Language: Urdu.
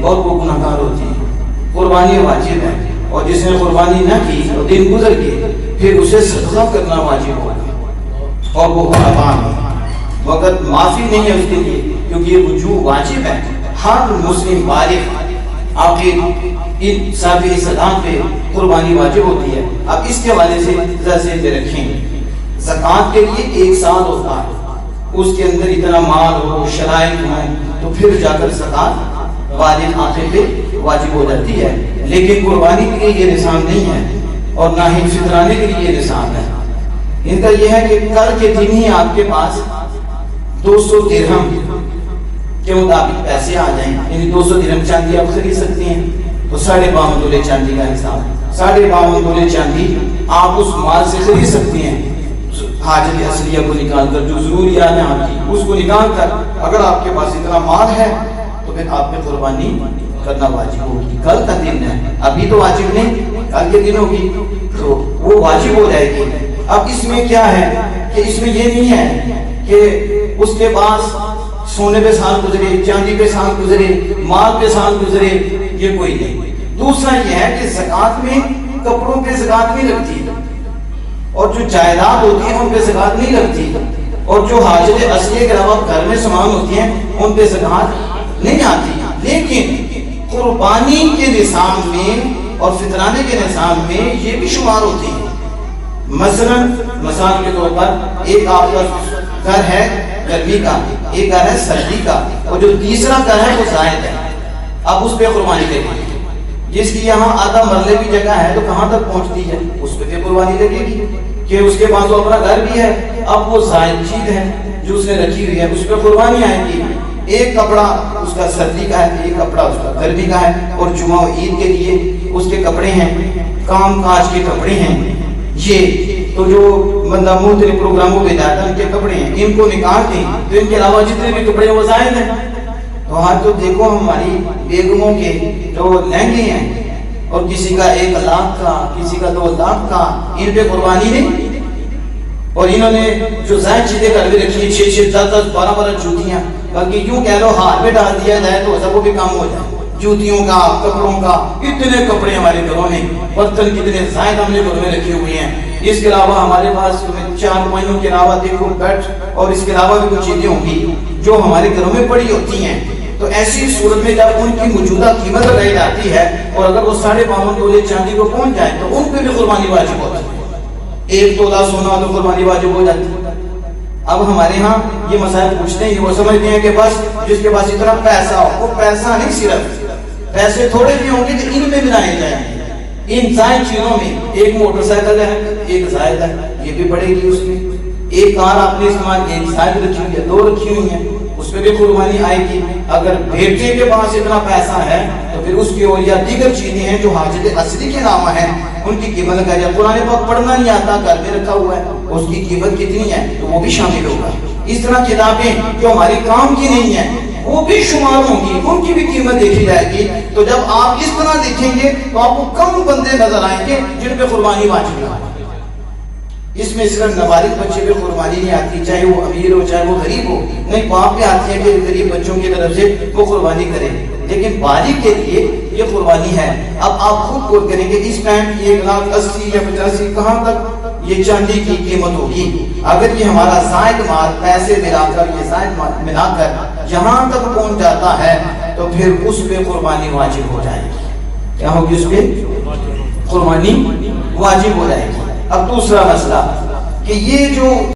اور وہ گناہگار ہوتی ہے۔ قربانی واجب ہے، اور جس نے قربانی نہ کی اور دن گزر گئے پھر اسے صدقہ کرنا واجب ہوگا، اور وہ حرام ہے، وقت معافی نہیں ہے اس کے لیے، کیونکہ یہ وجوب واجب ہے۔ ہر مسلم بالغ عاقل ان صاحب صداقت پہ قربانی واجب ہوتی ہے۔ اب اس کے حوالے سے ذرا ذہن میں رکھیں، زکوٰۃ کے لیے 1 سال ہوتا ہے، اس کے اندر اتنا مال ہو، شرائط ہوں، تو پھر جا کر زکوٰۃ بالغ عاقل پہ واجب ہو جاتی ہے۔ لیکن قربانی کے لیے یہ نظام نہیں ہے، اور نہ ہی فطرانے کے لیے یہ نظام ہے۔ ان کا یہ ہے کہ کل کے دن ہی آپ کے پاس 200 درہم کے مطابق پیسے آ جائیں، یعنی 200 درہم چاندی آپ خرید سکتے ہیں، تو 52.5 تولے چاندی کا حساب، 52.5 تولے چاندی آپ اس مال سے خرید سکتے ہیں۔ حاجت اصلیہ کو نکال کر، جو ضروریات ہیں آپ کی اس کو نکال کر، اگر آپ کے پاس اتنا مال ہے تو پھر آپ نے قربانی کرنا واجب ہوگی۔ کل کا دن ہے، ابھی تو واجب نہیں، کل کے دن ہوگی تو وہ واجب ہو جائے گی۔ اب اس میں کیا ہے کہ اس میں یہ نہیں ہے کہ اس کے پاس سونے پہ سال گزرے، چاندی پہ سال گزرے، مال پہ سال گزرے، یہ کوئی نہیں۔ دوسرا یہ ہے کہ زکوٰۃ میں کپڑوں پہ زکوٰۃ نہیں لگتی، اور جو جائیداد ہوتی ہیں ان پہ زکوٰۃ نہیں لگتی، اور جو حاجت اصلیہ کے علاوہ گھر میں سامان ہوتی ہیں ان پہ زکوٰۃ نہیں آتی۔ لیکن قربانی کے نظام میں اور فطرانے کے نظام میں یہ بھی شمار ہوتی ہے۔ مثال کے طور پر ایک آپ کا گھر ہے گرمی کا، ایک گھر ہے سردی کا، اور جو تیسرا گھر ہے وہ زائد ہے، اب اس پہ قربانی لگے گی۔ جس کی یہاں آدھا مرلے کی جگہ ہے تو کہاں تک پہنچتی ہے، اس پہ قربانی لگے گی، کہ اس کے پاس اپنا گھر بھی ہے، اب وہ زائد چیز ہے جو اس نے رکھی ہوئی ہے، اس پہ قربانی آئے گی۔ ایک کپڑا اس کا سردی کا ہے، ایک کپڑا اس کا گرمی کا ہے، اور جمعہ و عید کے لیے اس کے کپڑے ہیں، کام کاج کے کپڑے ہیں، یہ تو جو بندہ مختلف پروگراموں پہ جاتا ہے ان کے کپڑے ہیں، ان کو نکال دیں تو ان کے علاوہ جتنے بھی کپڑے وہ زائد ہیں۔ تو آج تو دیکھو ہماری بیگموں کے جو لہنگے ہیں، اور کسی کا 1 لاکھ کا، کسی کا 2 لاکھ کا، ان پہ قربانی نہیں۔ اور انہوں نے جو زائد چیزیں کر کے رکھی ہیں، 6 10 12 جوتیاں، بلکہ یوں کہہ لو ہاتھ پہ ڈال دیا جائے تو سب وہ بھی کام ہو جائے، جوتیوں کا، کپڑوں کا، اتنے کپڑے ہمارے گھروں میں، برتن کتنے زائد ہم نے گھروں میں رکھے ہوئے ہیں۔ اس کے علاوہ ہمارے پاس 4 مہینوں کے علاوہ دیکھو بیڈ اور اس کے علاوہ بھی کچھ چیزیں ہوں گی جو ہمارے گھروں میں پڑی ہوتی ہیں۔ تو ایسی صورت میں جب ان کی موجودہ قیمت لگائی جاتی ہے، اور اگر وہ 52.5 تولے چاندی کو پہنچ جائے تو ان پہ بھی قربانی واجب ہوتی ہے۔ 1 تولہ سونا تو قربانی واجب ہو جاتی ہے۔ اب ہمارے ہاں یہ مسائل پوچھتے ہیں، وہ سمجھتے ہیں کہ بس جس کے پاس اتنا پیسہ ہو، وہ پیسہ نہیں، صرف پیسے تھوڑے بھی ہوں گے تو ان میں بنائے جائیں گے۔ ان زائد چیزوں میں ایک موٹر سائیکل ہے، ایک زائد ہے، یہ بھی پڑے گی۔ اس میں ایک کار آپ نے استعمال کی، ایک زائد رکھی ہوئی ہے، 2 رکھی ہوئی ہیں، اس پہ بھی قربانی آئے گی۔ اگر بیٹے کے پاس اتنا پیسہ ہے تو پھر اس کی اور یا دیگر چیزیں ہیں جو حاجت اصلی کے نام ہیں، ان کی قیمت لگائی جائے۔ قرآن پاک پڑھنا نہیں آتا، گھر میں رکھا ہوا ہے، اس کی قیمت کتنی ہے تو وہ بھی شامل ہوگا۔ اس طرح کتابیں جو ہماری کام کی نہیں ہیں وہ بھی شمار ہوں گی، ان کی بھی قیمت دیکھی جائے گی۔ تو جب آپ اس طرح دیکھیں گے تو آپ کو کم بندے نظر آئیں گے جن پہ قربانی واجب ہے۔ اس میں صرف نابالغ بچے پہ قربانی نہیں آتی، چاہے وہ امیر ہو چاہے وہ غریب ہو، نہیں باپ پہ آتی ہے کہ غریب بچوں کی طرف سے وہ قربانی کرے، لیکن بالغ کے لیے یہ قربانی ہے۔ اب آپ خود غور کریں گے اس ٹائم کی 1,80,000 یا 85 کہاں تک یہ چاندی کی قیمت ہوگی۔ اگر یہ ہمارا زائد مال پیسے ملا کر، یہ زائد مال ملا کر جہاں تک پہنچ جاتا ہے تو پھر اس پہ قربانی واجب ہو جائے گی۔ کیا ہوگی؟ اس پہ قربانی واجب ہو جائے گی۔ اب دوسرا مسئلہ کہ یہ جو